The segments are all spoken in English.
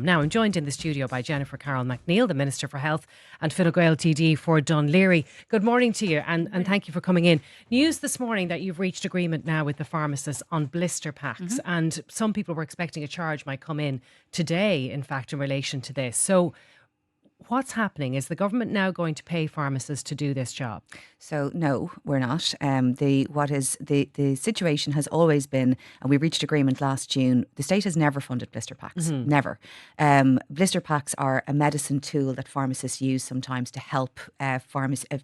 Now, I'm joined in the studio by Jennifer Carroll MacNeill, the Minister for Health, and Fine Gael TD for Dún Laoghaire. Good morning to you, and thank you for coming in. News this morning that you've reached agreement now with the pharmacists on blister packs, and some people were expecting a charge might come in today, in fact, in relation to this. So what's happening? Is the government now going to pay pharmacists to do this job? So no, we're not. The situation has always been, and we reached agreement last June. The state has never funded blister packs, never. Blister packs are a medicine tool that pharmacists use sometimes to help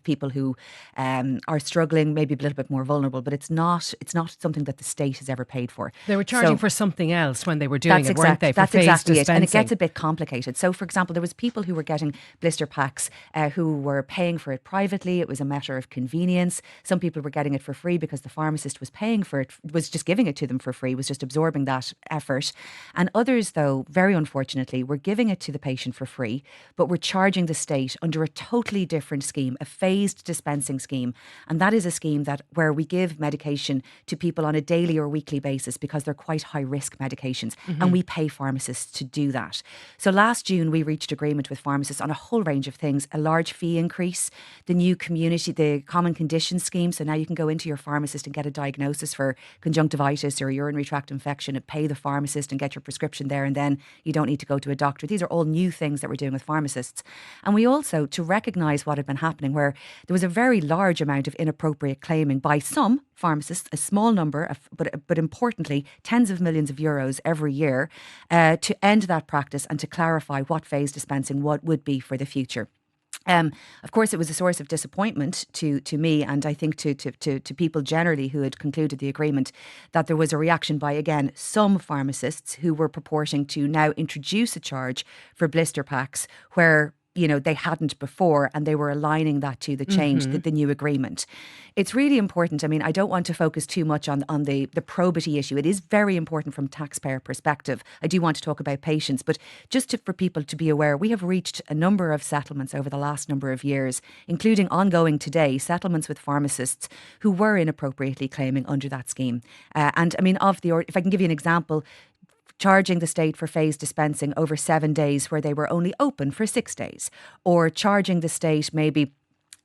people who are struggling, maybe a little bit more vulnerable. But it's not something that the state has ever paid for. They were charging for something else when they were doing it, weren't they? That's exactly it, and it gets a bit complicated. So, for example, there was people who were getting blister packs who were paying for it privately. It was a matter of convenience. Some people were getting it for free because the pharmacist was paying for it, was just giving it to them for free, was just absorbing that effort. And others, though, very unfortunately, were giving it to the patient for free, but were charging the state under a totally different scheme, a phased dispensing scheme. And that is a scheme where we give medication to people on a daily or weekly basis because they're quite high risk medications. And we pay pharmacists to do that. So last June, we reached agreement with pharmacists on a whole range of things, a large fee increase, the new community, the common conditions scheme. So now you can go into your pharmacist and get a diagnosis for conjunctivitis or urinary tract infection and pay the pharmacist and get your prescription there, and then you don't need to go to a doctor. These are all new things that we're doing with pharmacists. And we also, to recognise what had been happening, where there was a very large amount of inappropriate claiming by some pharmacists, a small number, but importantly, tens of millions of euros every year, to end that practice and to clarify what phase dispensing would be for the future. Of course, it was a source of disappointment to me, and I think to people generally who had concluded the agreement, that there was a reaction by, again, some pharmacists who were purporting to now introduce a charge for blister packs where they hadn't before, and they were aligning that to the change, the new agreement. It's really important. I mean, I don't want to focus too much on the probity issue. It is very important from taxpayer perspective. I do want to talk about patients, but just for people to be aware, we have reached a number of settlements over the last number of years, including ongoing today, settlements with pharmacists who were inappropriately claiming under that scheme. And I mean, if I can give you an example, charging the state for phase dispensing over 7 days where they were only open for 6 days, or charging the state maybe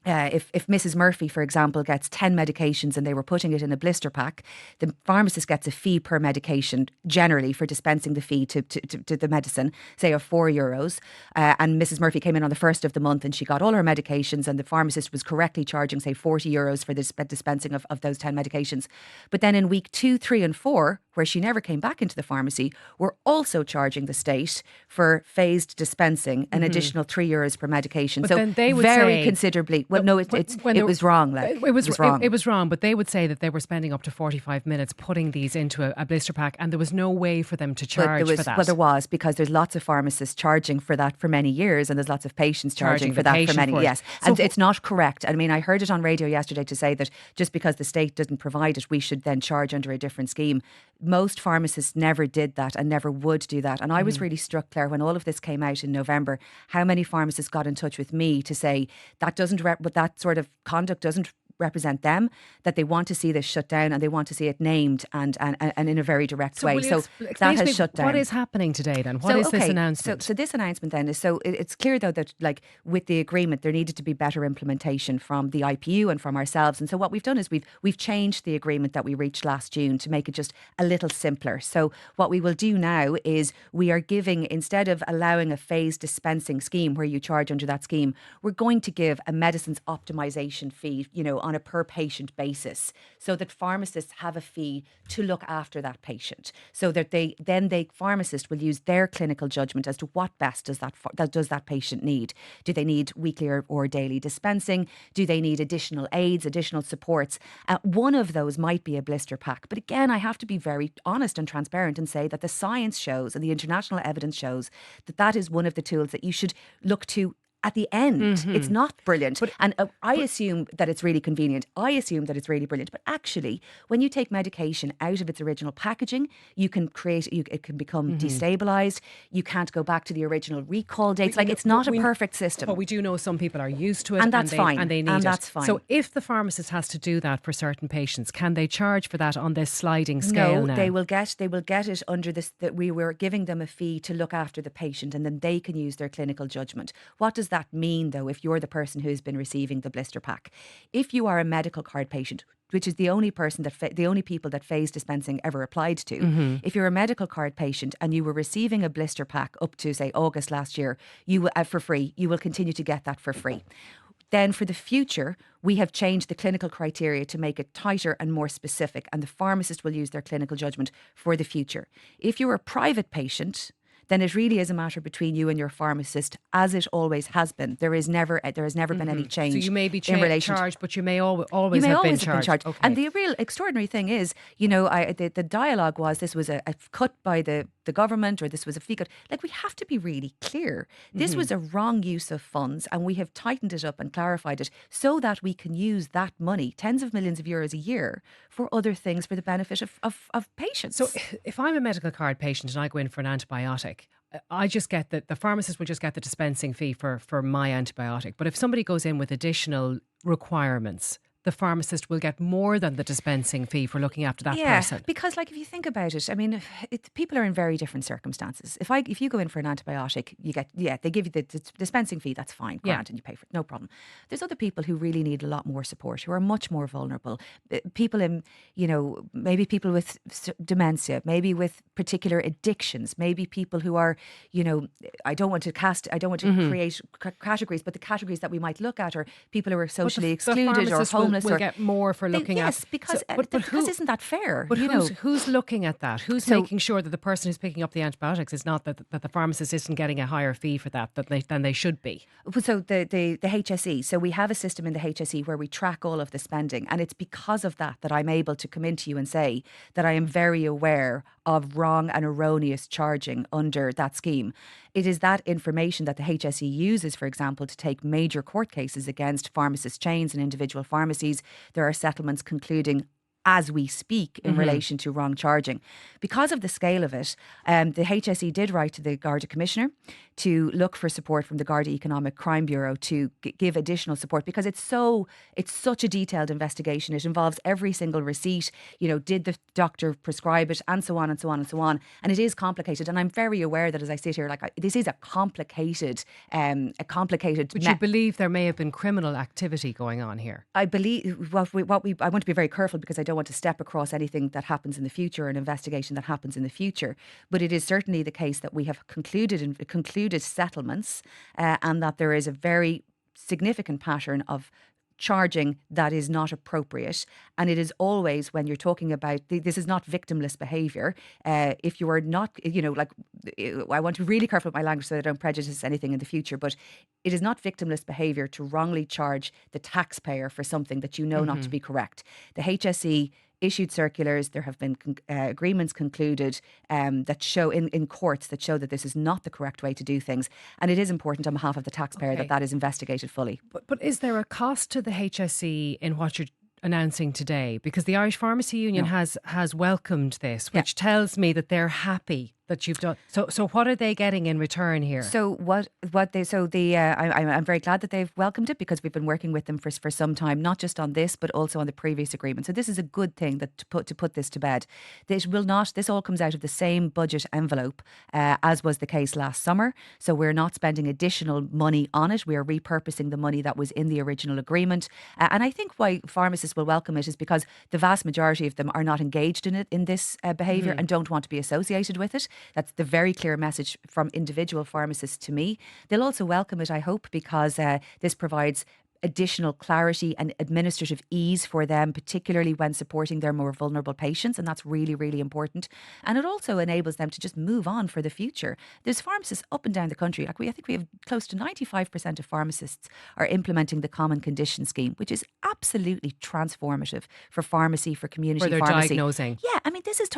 if Mrs. Murphy, for example, gets 10 medications and they were putting it in a blister pack, the pharmacist gets a fee per medication generally for dispensing the fee to the medicine, say of €4. And Mrs. Murphy came in on the 1st of the month and she got all her medications, and the pharmacist was correctly charging, say, €40 for the dispensing of those 10 medications. But then in week 2, 3 and 4, where she never came back into the pharmacy, we're also charging the state for phased dispensing an additional €3 per medication. But so then they would very say, considerably. Well, no, it was wrong. It was wrong. It was wrong, but they would say that they were spending up to 45 minutes putting these into a blister pack, and there was no way for them to charge for that. Well, there was, because there's lots of pharmacists charging for that for many years, and there's lots of patients charging for that for many years. Yes, and it's not correct. I mean, I heard it on radio yesterday to say that just because the state didn't provide it, we should then charge under a different scheme. Most pharmacists never did that and never would do that. And I was really struck, Claire, when all of this came out in November, how many pharmacists got in touch with me to say that that sort of conduct doesn't represent them, that they want to see this shut down and they want to see it named and in a very direct way. So that has shut down. What is happening today then? What is this announcement? So this announcement then is, it's clear though that, like, with the agreement there needed to be better implementation from the IPU and from ourselves. And so what we've done is we've changed the agreement that we reached last June to make it just a little simpler. So what we will do now is we are giving, instead of allowing a phased dispensing scheme where you charge under that scheme, we're going to give a medicines optimization fee, on a per patient basis, so that pharmacists have a fee to look after that patient, so that the pharmacist will use their clinical judgment as to what best does that patient need. Do they need weekly or daily dispensing? Do they need additional aids, additional supports? One of those might be a blister pack. But again, I have to be very honest and transparent and say that the science shows and the international evidence shows that is one of the tools that you should look to at the end. It's not brilliant. But- And I assume that it's really convenient. I assume that it's really brilliant. But actually, when you take medication out of its original packaging, it can become destabilized. You can't go back to the original recall dates. Like, it's not a perfect system. But we do know some people are used to it, And that's fine. and they need And it. that's fine. So if the pharmacist has to do that for certain patients, can they charge for that on this sliding scale No, now? they will get it under this, that we were giving them a fee to look after the patient, and then they can use their clinical judgment. What does that mean, though, if you're the person who's been receiving the blister pack? If you are a medical card patient, which is the only people that phase dispensing ever applied to. If you're a medical card patient and you were receiving a blister pack up to, say, August last year, you will, for free, you will continue to get that for free. Then for the future, we have changed the clinical criteria to make it tighter and more specific, and the pharmacist will use their clinical judgment for the future. If you're a private patient, then it really is a matter between you and your pharmacist, as it always has been. There has never been any change. So you may be in relation charged, but you may always you may have always been have charged. been charged. Okay. And the real extraordinary thing is, the dialogue was this was a cut by the government, or this was a fee cut. Like, we have to be really clear. This was a wrong use of funds, and we have tightened it up and clarified it so that we can use that money, tens of millions of euros a year, for other things for the benefit of patients. So if I'm a medical card patient and I go in for an antibiotic, I just get the pharmacist will just get the dispensing fee for my antibiotic. But if somebody goes in with additional requirements, the pharmacist will get more than the dispensing fee for looking after that person. Because, like, if you think about it, I mean, people are in very different circumstances. If you go in for an antibiotic, they give you the dispensing fee, that's fine, grand, and you pay for it, no problem. There's other people who really need a lot more support, who are much more vulnerable. People in, maybe people with dementia, maybe with particular addictions, maybe people who are, I don't want to create categories, but the categories that we might look at are people who are socially excluded or homeless. Will get more for looking at. Yes, because isn't that fair? But who's looking at that? Who's making sure that the person who's picking up the antibiotics is not that the pharmacist isn't getting a higher fee for that than they should be? So the HSE. So we have a system in the HSE where we track all of the spending, and it's because of that I'm able to come into you and say that I am very aware of wrong and erroneous charging under that scheme. It is that information that the HSE uses, for example, to take major court cases against pharmacist chains and individual pharmacies. There are settlements concluding as we speak in relation to wrong charging. Because of the scale of it, the HSE did write to the Garda Commissioner to look for support from the Garda Economic Crime Bureau to give additional support, because it's such a detailed investigation. It involves every single receipt, did the doctor prescribe it, and so on and so on and so on. And it is complicated. And I'm very aware that as I sit here, this is a complicated. But you believe there may have been criminal activity going on here? I believe I want to be very careful, because I don't want to step across anything that happens in the future, an investigation that happens in the future. But it is certainly the case that we have concluded settlements, and that there is a very significant pattern of charging that is not appropriate. And it is always, when you're talking about, this is not victimless behaviour. If you are not, I want to be really careful with my language so that I don't prejudice anything in the future, but it is not victimless behaviour to wrongly charge the taxpayer for something that you know not to be correct. The HSE issued circulars. There have been agreements concluded that show in courts that show that this is not the correct way to do things, and it is important on behalf of the taxpayer that is investigated fully. But is there a cost to the HSE in what you're announcing today? Because the Irish Pharmacy Union has welcomed this, which tells me that they're happy that you've done. So what are they getting in return here? So I'm very glad that they've welcomed it, because we've been working with them for some time, not just on this but also on the previous agreement. So this is a good thing that to put this to bed. This all comes out of the same budget envelope as was the case last summer. So we're not spending additional money on it. We are repurposing the money that was in the original agreement. And I think why pharmacists will welcome it is because the vast majority of them are not engaged in this behaviour and don't want to be associated with it. That's the very clear message from individual pharmacists to me. They'll also welcome it, I hope, because this provides additional clarity and administrative ease for them, particularly when supporting their more vulnerable patients. And that's really, really important. And it also enables them to just move on for the future. There's pharmacists up and down the country. Like I think we have close to 95% of pharmacists are implementing the Common Condition Scheme, which is absolutely transformative for pharmacy, for community Where they're pharmacy. diagnosing. Yeah, I mean, this is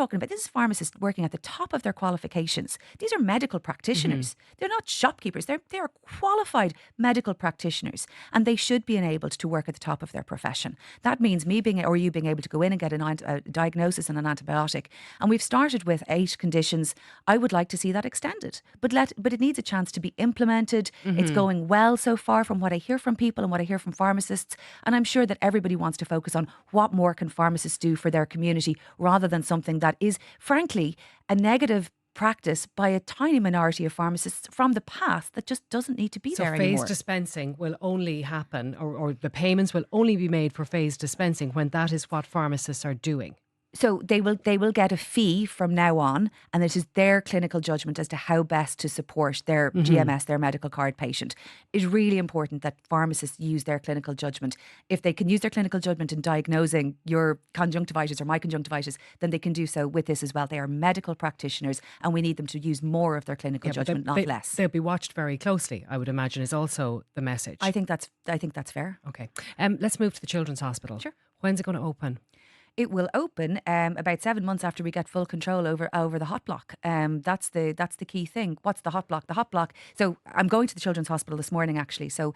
pharmacists working at the top of their qualifications. These are medical practitioners. They're not shopkeepers. They are qualified medical practitioners, and they should be enabled to work at the top of their profession. That means me being, or you being able to go in and get a diagnosis and an antibiotic. And we've started with 8 conditions. I would like to see that extended, but it needs a chance to be implemented. It's going well so far from what I hear from people and what I hear from pharmacists. And I'm sure that everybody wants to focus on what more can pharmacists do for their community rather than something that is, frankly, a negative practice by a tiny minority of pharmacists from the past that just doesn't need to be there phased anymore. dispensing will only happen, or the payments will only be made for phased dispensing when that is what pharmacists are doing. So they will get a fee from now on, and it is their clinical judgment as to how best to support their GMS, their medical card patient. It's really important that pharmacists use their clinical judgment. If they can use their clinical judgment in diagnosing your conjunctivitis or my conjunctivitis, then they can do so with this as well. They are medical practitioners, and we need them to use more of their clinical judgment, not less. They'll be watched very closely, I would imagine, is also the message. I think that's fair. Okay. Let's move to the Children's Hospital. Sure. When's it going to open? It will open about 7 months after we get full control over the hot block. That's the key thing. What's the hot block? The hot block. So I'm going to the Children's Hospital this morning, actually. So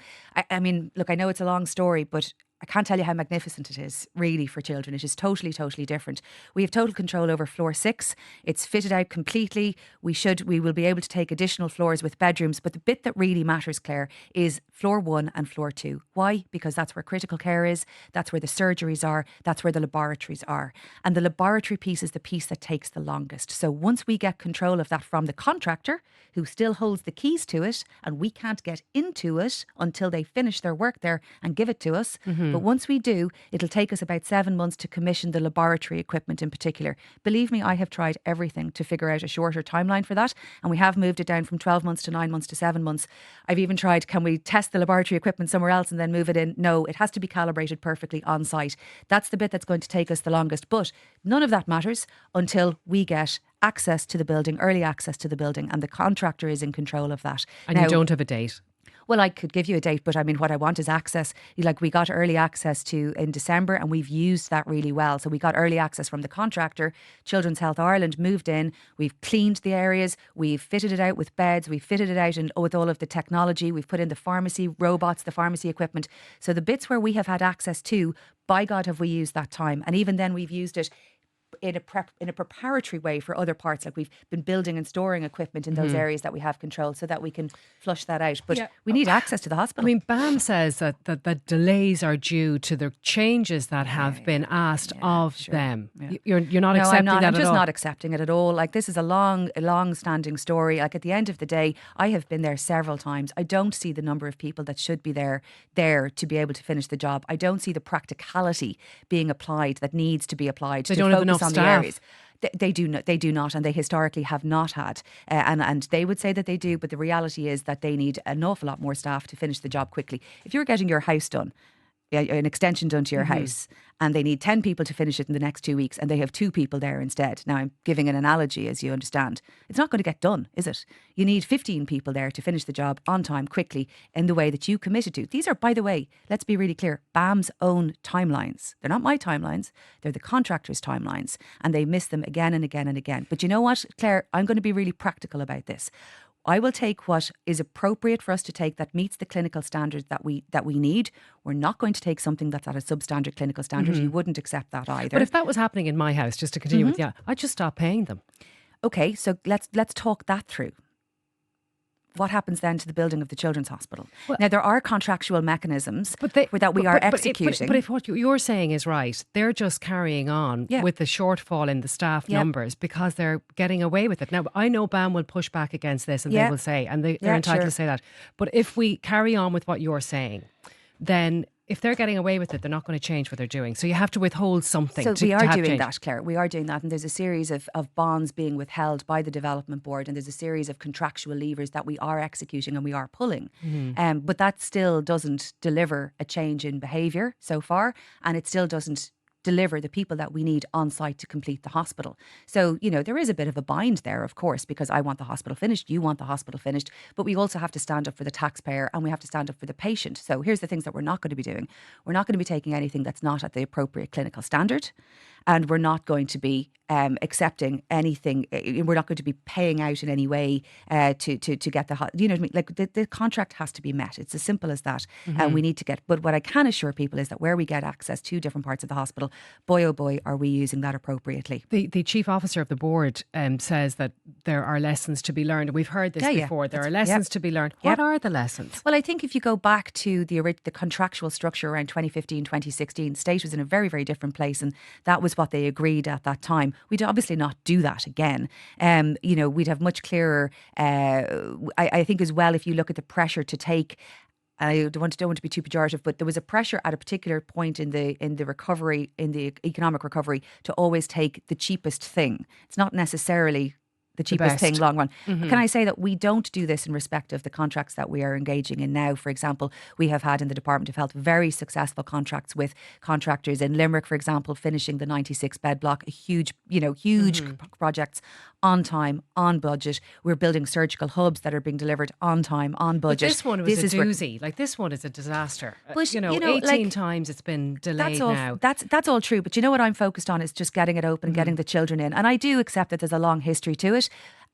I mean, look, I know it's a long story, but I can't tell you how magnificent it is, really, for children. It is totally, totally different. We have total control over floor 6. It's fitted out completely. We will be able to take additional floors with bedrooms. But the bit that really matters, Claire, is floor 1 and floor 2. Why? Because that's where critical care is. That's where the surgeries are. That's where the laboratories are. And the laboratory piece is the piece that takes the longest. So once we get control of that from the contractor, who still holds the keys to it, and we can't get into it until they finish their work there and give it to us. But once we do, it'll take us about 7 months to commission the laboratory equipment in particular. Believe me, I have tried everything to figure out a shorter timeline for that. And we have moved it down from 12 months to 9 months to 7 months. I've even tried, can we test the laboratory equipment somewhere else and then move it in? No, it has to be calibrated perfectly on site. That's the bit that's going to take us the longest. But none of that matters until we get access to the building, early access to the building, and the contractor is in control of that. And now, you don't have a date? Well, I could give you a date, but I mean, what I want is access. Like, we got early access to in December, and we've used that really well. So we got early access from the contractor. Children's Health Ireland moved in. We've cleaned the areas. We've fitted it out with beds. We've fitted it out with all of the technology. We've put in the pharmacy robots, the pharmacy equipment. So the bits where we have had access to, by God, have we used that time. And even then, we've used it in a preparatory way for other parts. Like, we've been building and storing equipment in those areas that we have control so that we can flush that out. But we need access to the hospital. I mean, BAM says that delays are due to the changes that have been asked of them. Yeah. You're not accepting that at all? I'm just not accepting it at all. Like, this is a long-standing story. Like, at the end of the day, I have been there several times. I don't see the number of people that should be there to be able to finish the job. I don't see the practicality being applied that needs to be applied. They don't have enough staff. The areas. They do not, and they historically have not had, and they would say that they do, but the reality is that they need an awful lot more staff to finish the job quickly. If you're getting your house done, an extension done to your house, and they need 10 people to finish it in the next 2 weeks, and they have 2 people there instead. Now, I'm giving an analogy, as you understand. It's not going to get done, is it? You need 15 people there to finish the job on time, quickly, in the way that you committed to. These are, by the way, let's be really clear, BAM's own timelines. They're not my timelines. They're the contractor's timelines, and they miss them again and again and again. But you know what, Claire? I'm going to be really practical about this. I will take what is appropriate for us to take that meets the clinical standards that we need. We're not going to take something that's at a substandard clinical standard. You wouldn't accept that either. But if that was happening in my house, just to continue with I'd just stop paying them. Okay, so let's talk that through. What happens then to the building of the Children's Hospital? Well, now, there are contractual mechanisms that we are executing. But if what you're saying is right, they're just carrying on with the shortfall in the staff numbers because they're getting away with it. Now, I know BAM will push back against this and they will say, and they're entitled to say that. But if we carry on with what you're saying, then if they're getting away with it, they're not going to change what they're doing. So you have to withhold something. So to, we are to have doing change. that, Claire. We are doing that. And there's a series of bonds being withheld by the Development Board, and there's a series of contractual levers that we are executing and we are pulling. But that still doesn't deliver a change in behaviour so far, and it still doesn't deliver the people that we need on site to complete the hospital. So, there is a bit of a bind there, of course, because I want the hospital finished, you want the hospital finished, but we also have to stand up for the taxpayer and we have to stand up for the patient. So here's the things that we're not going to be doing. We're not going to be taking anything that's not at the appropriate clinical standard, and we're not going to be accepting anything. We're not going to be paying out in any way to get the, you know what I mean? Like the contract has to be met. It's as simple as that. And we need to get, but what I can assure people is that where we get access to different parts of the hospital, boy, oh boy, are we using that appropriately. The chief officer of the board says that there are lessons to be learned. We've heard this before. There are lessons to be learned. What are the lessons? Well, I think if you go back to the contractual structure around 2015, 2016, state was in a very, very different place, and that was what they agreed at that time. We'd obviously not do that again. We'd have much clearer, I think as well, if you look at the pressure to take, I don't want to be too pejorative, but there was a pressure at a particular point in the recovery, in the economic recovery, to always take the cheapest thing. It's not necessarily the cheapest thing long run. Can I say that we don't do this in respect of the contracts that we are engaging in now? For example, we have had in the Department of Health very successful contracts with contractors in Limerick, for example, finishing the 96 bed block, a huge projects on time, on budget. We're building surgical hubs that are being delivered on time, on budget. But this one was a doozy. This one is a disaster. But 18 times it's been delayed now. That's all true. But what I'm focused on is just getting it open, getting the children in. And I do accept that there's a long history to it.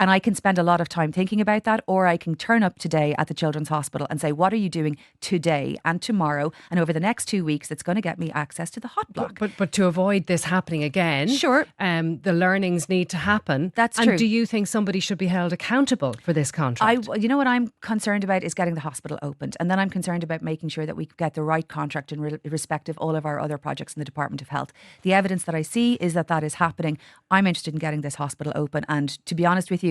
And I can spend a lot of time thinking about that, or I can turn up today at the Children's Hospital and say, what are you doing today and tomorrow and over the next 2 weeks that's going to get me access to the hot block? But to avoid this happening again, sure, the learnings need to happen. That's true. And do you think somebody should be held accountable for this contract? What I'm concerned about is getting the hospital opened. And then I'm concerned about making sure that we get the right contract in respect of all of our other projects in the Department of Health. The evidence that I see is that is happening. I'm interested in getting this hospital open. And to be honest with you,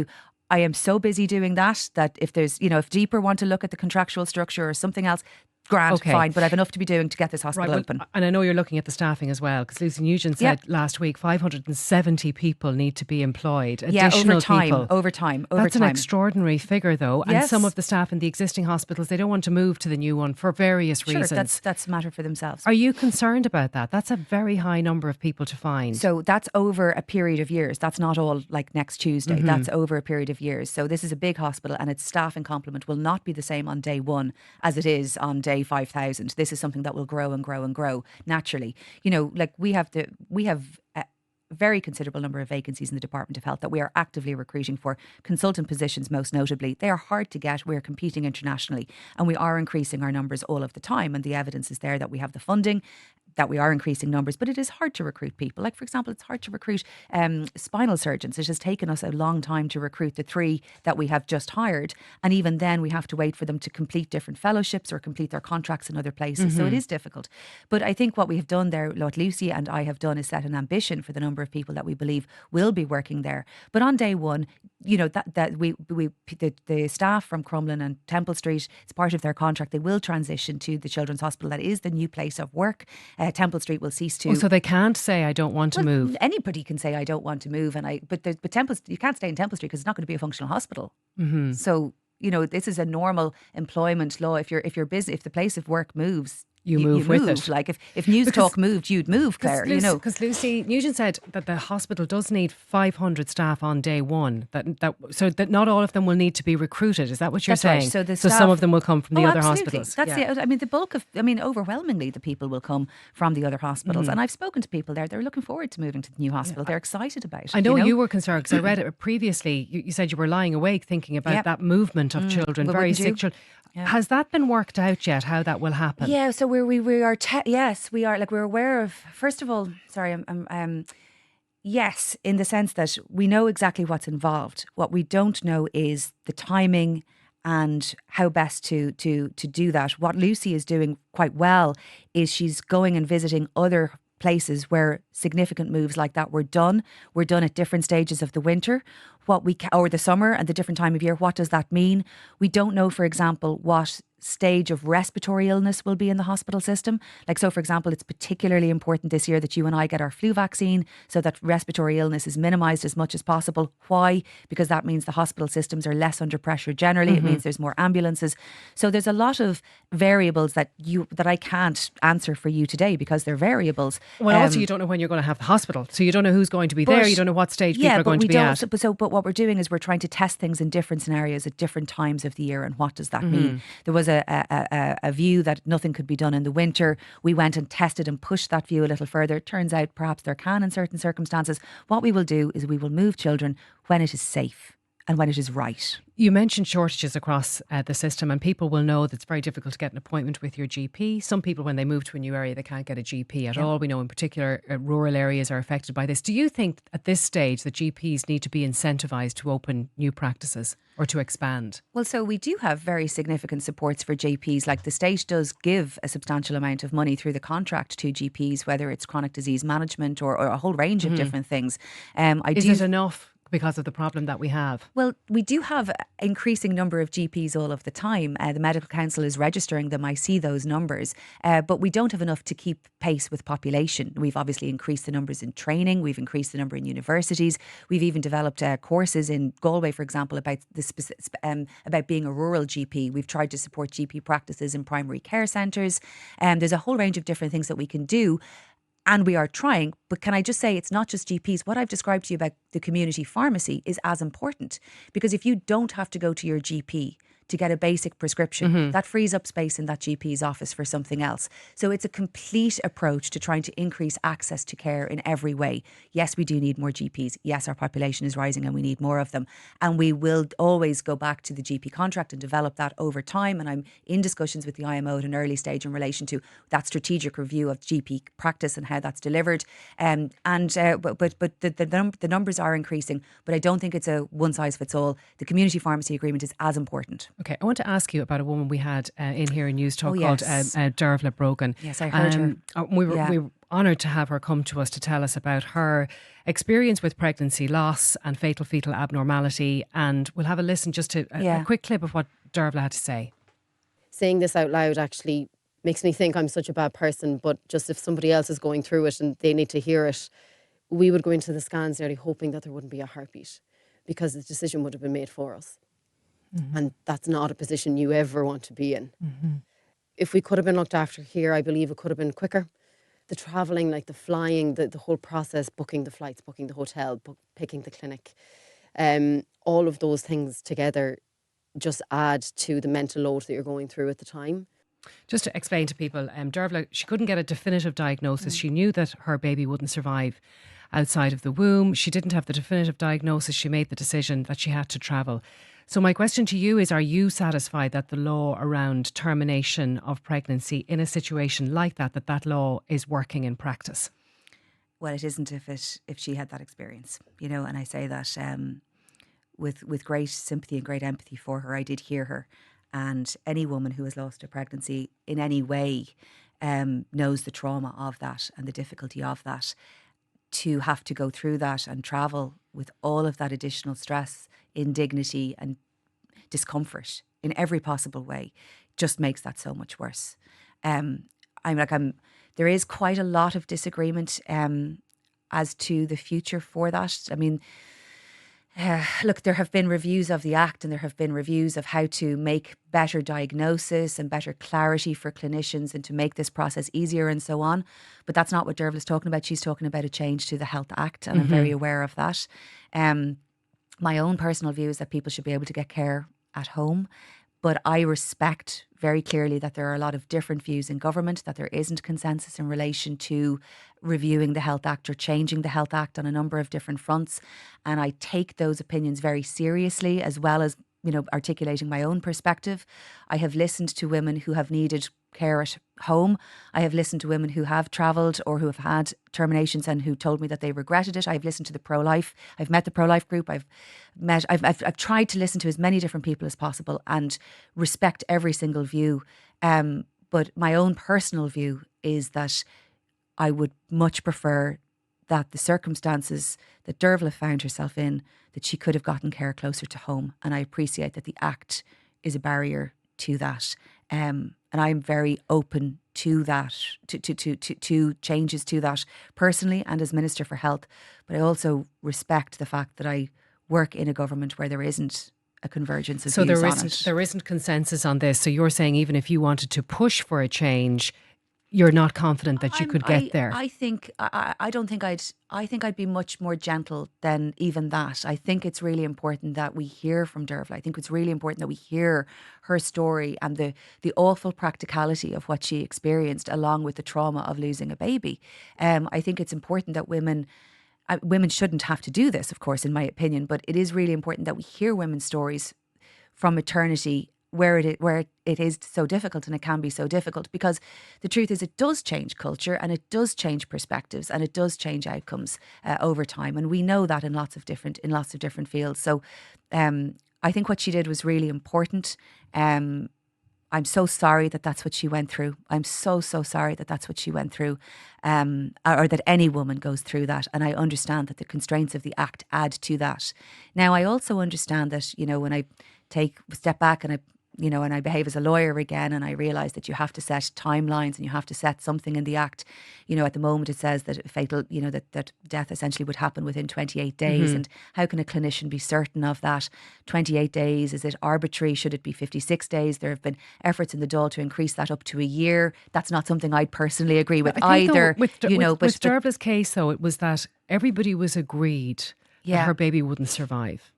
I am so busy doing that if there's, if Deeper want to look at the contractual structure or something else, grand, fine, but I have enough to be doing to get this hospital open. And I know you're looking at the staffing as well, because Lucy Nugent said last week 570 people need to be employed. Additional people. Over time. That's an extraordinary figure, though. And some of the staff in the existing hospitals, they don't want to move to the new one for various reasons. That's a matter for themselves. Are you concerned about that? That's a very high number of people to find. So that's over a period of years. That's not all like next Tuesday. That's over a period of years. So this is a big hospital, and its staffing complement will not be the same on day one as it is on day 5,000. This is something that will grow and grow and grow naturally. We have a very considerable number of vacancies in the Department of Health that we are actively recruiting for, consultant positions most notably. They are hard to get. We're competing internationally, and we are increasing our numbers all of the time, and the evidence is there that we have the funding, that we are increasing numbers, but it is hard to recruit people. Like, for example, it's hard to recruit spinal surgeons. It has taken us a long time to recruit the 3 that we have just hired. And even then we have to wait for them to complete different fellowships or complete their contracts in other places. So it is difficult. But I think what we have done there, what Lucy and I have done, is set an ambition for the number of people that we believe will be working there. But on day one, the staff from Crumlin and Temple Street, it's part of their contract. They will transition to the Children's Hospital. That is the new place of work. Temple Street will cease to. So they can't say, I don't want to move. Anybody can say, I don't want to move, but Temple, you can't stay in Temple Street because it's not going to be a functional hospital. So this is a normal employment law. If the place of work moves, you move with it. Like if Newstalk moved, you'd move, Claire. Because Lucy Nugent said that the hospital does need 500 staff on day one. So that not all of them will need to be recruited. Is that what you're saying? Right. So some of them will come from the other absolutely. hospitals. That's overwhelmingly the people will come from the other hospitals. And I've spoken to people there. They're looking forward to moving to the new hospital. They're excited about it. I know you were concerned because I read it previously. You said you were lying awake thinking about that movement of children, very sick children. Yeah. Has that been worked out yet? How that will happen? Yeah. So yes, we are. Like, we're aware of. First of all, sorry, yes, in the sense that we know exactly what's involved. What we don't know is the timing and how best to do that. What Lucy is doing quite well is she's going and visiting other places where significant moves like that were done at different stages of the winter, or the summer and the different time of year. What does that mean? We don't know, for example, what stage of respiratory illness will be in the hospital system. Like, so for example, it's particularly important this year that you and I get our flu vaccine so that respiratory illness is minimised as much as possible. Why? Because that means the hospital systems are less under pressure generally. It means there's more ambulances. So there's a lot of variables that I can't answer for you today because they're variables. Well, also you don't know when you're going to have the hospital, so you don't know who's going to be there. You don't know what stage people are going to be at. But what we're doing is we're trying to test things in different scenarios at different times of the year. And what does that mean? There was a view that nothing could be done in the winter. We went and tested and pushed that view a little further. It turns out perhaps there can in certain circumstances. What we will do is we will move children when it is safe and when it is right. You mentioned shortages across the system, and people will know that it's very difficult to get an appointment with your GP. Some people, when they move to a new area, they can't get a GP at all. We know in particular rural areas are affected by this. Do you think at this stage that GPs need to be incentivised to open new practices or to expand? Well, so we do have very significant supports for GPs. Like, the state does give a substantial amount of money through the contract to GPs, whether it's chronic disease management or a whole range of different things. Is it enough? Because of the problem that we have? Well, we do have increasing number of GPs all of the time. The Medical Council is registering them. I see those numbers. But we don't have enough to keep pace with population. We've obviously increased the numbers in training. We've increased the number in universities. We've even developed courses in Galway, for example, about about being a rural GP. We've tried to support GP practices in primary care centres. There's a whole range of different things that we can do. And we are trying, but can I just say it's not just GPs. What I've described to you about the community pharmacy is as important, because if you don't have to go to your GP to get a basic prescription, that frees up space in that GP's office for something else. So it's a complete approach to trying to increase access to care in every way. Yes, we do need more GPs. Yes, our population is rising and we need more of them. And we will always go back to the GP contract and develop that over time. And I'm in discussions with the IMO at an early stage in relation to that strategic review of GP practice and how that's delivered. But the numbers are increasing, but I don't think it's a one size fits all. The community pharmacy agreement is as important. Okay, I want to ask you about a woman we had in here in Newstalk called Dervla Brogan. Yes, I heard her. We were honoured to have her come to us to tell us about her experience with pregnancy loss and fatal fetal abnormality. And we'll have a listen just to a quick clip of what Dervla had to say. Saying this out loud actually makes me think I'm such a bad person, but just if somebody else is going through it and they need to hear it, we would go into the scans nearly hoping that there wouldn't be a heartbeat, because the decision would have been made for us. And that's not a position you ever want to be in. If we could have been looked after here, I believe it could have been quicker. The travelling, like the flying, the whole process, booking the flights, booking the hotel, picking the clinic, all of those things together just add to the mental load that you're going through at the time. Just to explain to people, Dervla, she couldn't get a definitive diagnosis. She knew that her baby wouldn't survive outside of the womb. She didn't have the definitive diagnosis. She made the decision that she had to travel. So my question to you is, are you satisfied that the law around termination of pregnancy in a situation like that law is working in practice? Well, it isn't if she had that experience, you know, and I say that with great sympathy and great empathy for her. I did hear her, and any woman who has lost a pregnancy in any way knows the trauma of that and the difficulty of that. To have to go through that and travel with all of that additional stress, indignity and discomfort in every possible way just makes that so much worse. There is quite a lot of disagreement as to the future for that. I mean, look, there have been reviews of the Act and there have been reviews of how to make better diagnosis and better clarity for clinicians and to make this process easier and so on. But that's not what Dervla's talking about. She's talking about a change to the Health Act, and I'm very aware of that. My own personal view is that people should be able to get care at home. But I respect very clearly that there are a lot of different views in government, that there isn't consensus in relation to reviewing the Health Act or changing the Health Act on a number of different fronts. And I take those opinions very seriously, as well as, you know, articulating my own perspective. I have listened to women who have needed care at home. I have listened to women who have travelled or who have had terminations and who told me that they regretted it. I've listened to the pro-life. I've met the pro-life group. I've tried to listen to as many different people as possible and respect every single view. But my own personal view is that I would much prefer that the circumstances that Dervla found herself in, that she could have gotten care closer to home. And I appreciate that the Act is a barrier to that. And I'm very open to that, to changes to that personally and as Minister for Health. But I also respect the fact that I work in a government where there isn't a convergence of So views on it. there isn't consensus on this. So you're saying even if you wanted to push for a change, you're not confident that you could get there. I think I don't think I think I'd be much more gentle than even that. I think it's really important that we hear from Dervla. I think it's really important that we hear her story and the awful practicality of what she experienced, along with the trauma of losing a baby. I think it's important that women shouldn't have to do this, of course, in my opinion, but it is really important that we hear women's stories from maternity where it is so difficult, and it can be so difficult, because the truth is it does change culture and it does change perspectives and it does change outcomes over time, and we know that in lots of different fields. So I think what she did was really important. I'm so sorry that that's what she went through. I'm so sorry that that's what she went through, or that any woman goes through that. And I understand that the constraints of the Act add to that. Now, I also understand that, when I take a step back and I behave as a lawyer again, and I realise that you have to set timelines and you have to set something in the Act. At the moment it says that fatal, that death essentially would happen within 28 days. And how can a clinician be certain of that? 28 days, is it arbitrary? Should it be 56 days? There have been efforts in the Dáil to increase that up to a year. That's not something I'd personally agree with either. With Dervla's case, though, it was that everybody was agreed that her baby wouldn't survive.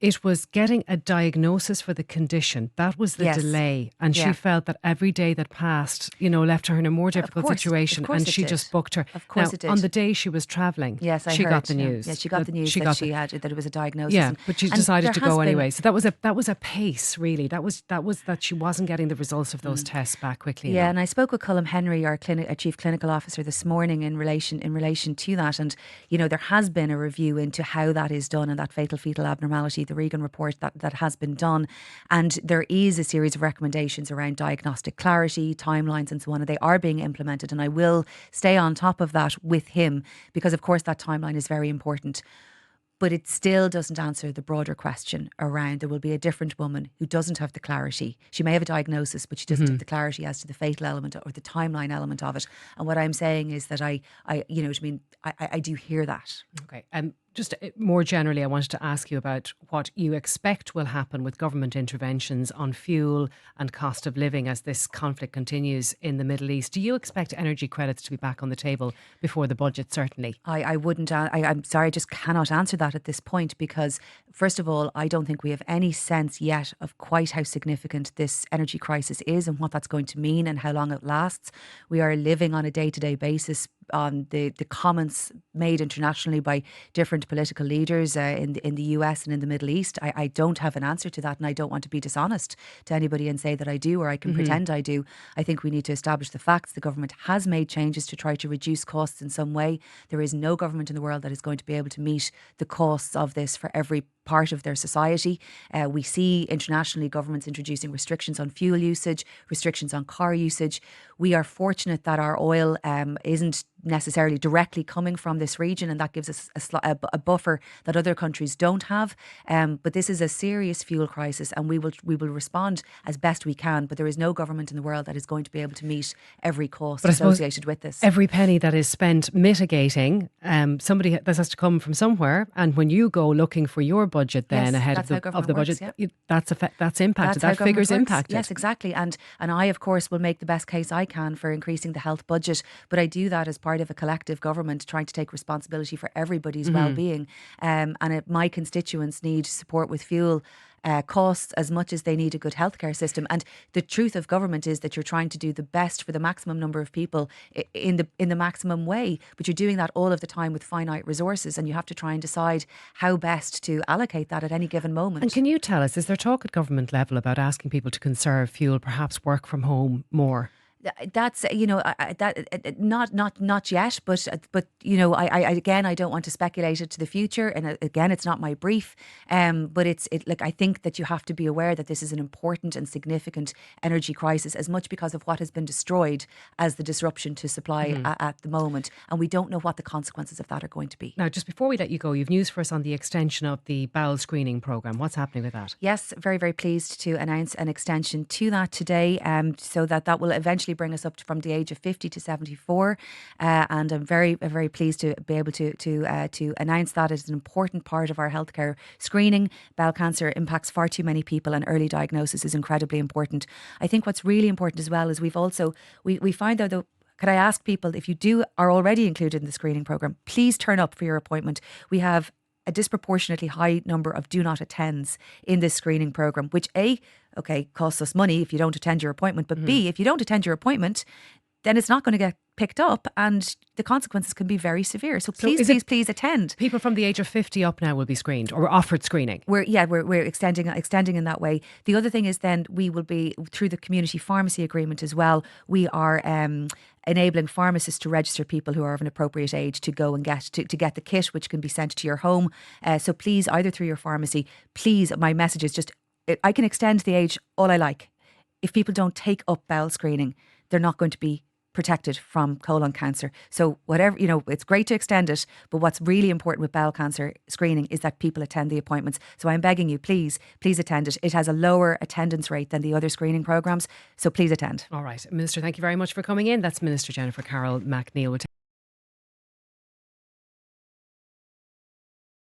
It was getting a diagnosis for the condition. That was the delay. And she felt that every day that passed, left her in a more difficult situation. And she just booked her. Of course it did. On the day she was travelling, she got the news. Yeah, she got the news that it was a diagnosis. Yeah, but she decided to go anyway. So that was a pace, really. That was that she wasn't getting the results of those tests back quickly enough. And I spoke with Colm Henry, our Chief Clinical Officer, this morning in relation to that. And, there has been a review into how that is done, and that fatal fetal abnormality, the Regan report that has been done, and there is a series of recommendations around diagnostic clarity, timelines and so on, and they are being implemented, and I will stay on top of that with him, because of course that timeline is very important. But it still doesn't answer the broader question around there will be a different woman who doesn't have the clarity. She may have a diagnosis, but she doesn't have the clarity as to the fatal element or the timeline element of it. And what I'm saying is that I do hear that. Okay. Just more generally, I wanted to ask you about what you expect will happen with government interventions on fuel and cost of living as this conflict continues in the Middle East. Do you expect energy credits to be back on the table before the budget, certainly? I wouldn't. I'm sorry, I just cannot answer that at this point, because first of all, I don't think we have any sense yet of quite how significant this energy crisis is and what that's going to mean and how long it lasts. We are living on a day-to-day basis on the comments made internationally by different political leaders in the US and in the Middle East. I don't have an answer to that, and I don't want to be dishonest to anybody and say that I do, or I can pretend I do. I think we need to establish the facts. The government has made changes to try to reduce costs in some way. There is no government in the world that is going to be able to meet the costs of this for every part of their society. We see internationally governments introducing restrictions on fuel usage, restrictions on car usage. We are fortunate that our oil isn't necessarily directly coming from this region, and that gives us a buffer that other countries don't have. But this is a serious fuel crisis, and we will respond as best we can. But there is no government in the world that is going to be able to meet every cost associated with this. Every penny that is spent mitigating, somebody this has to come from somewhere. And when you go looking for your budget, then ahead of the budget, that's impacted. That figure's impacted. Yes, exactly. And I, of course, will make the best case I can for increasing the health budget, but I do that as part of a collective government trying to take responsibility for everybody's well-being. My constituents need support with fuel costs as much as they need a good healthcare system. And the truth of government is that you're trying to do the best for the maximum number of people in the maximum way, but you're doing that all of the time with finite resources, and you have to try and decide how best to allocate that at any given moment. And can you tell us, is there talk at government level about asking people to conserve fuel, perhaps work from home more? That's not yet, but I again, I don't want to speculate it to the future, and again, it's not my brief. But I think that you have to be aware that this is an important and significant energy crisis, as much because of what has been destroyed as the disruption to supply at the moment, and we don't know what the consequences of that are going to be. Now, just before we let you go, you've news for us on the extension of the bowel screening programme. What's happening with that? Yes, very, very pleased to announce an extension to that today, so that will eventually bring us up from the age of 50 to 74. And I'm very, very pleased to be able to announce that as an important part of our healthcare screening. Bowel cancer impacts far too many people, and early diagnosis is incredibly important. I think what's really important as well is we find out, though, could I ask people, if you are already included in the screening programme, please turn up for your appointment. We have a disproportionately high number of do not attends in this screening programme, which costs us money if you don't attend your appointment, but B, if you don't attend your appointment, then it's not going to get picked up, and the consequences can be very severe. So please attend. People from the age of 50 up now will be screened, or offered screening. We're extending in that way. The other thing is then we will be, through the community pharmacy agreement as well, we are enabling pharmacists to register people who are of an appropriate age to go and get the kit, which can be sent to your home. So please, either through your pharmacy, please, my message is just, I can extend the age all I like. If people don't take up bowel screening, they're not going to be protected from colon cancer. So whatever, it's great to extend it, but what's really important with bowel cancer screening is that people attend the appointments. So I'm begging you, please attend it. It has a lower attendance rate than the other screening programmes, so please attend. All right. Minister, thank you very much for coming in. That's Minister Jennifer Carroll MacNeill.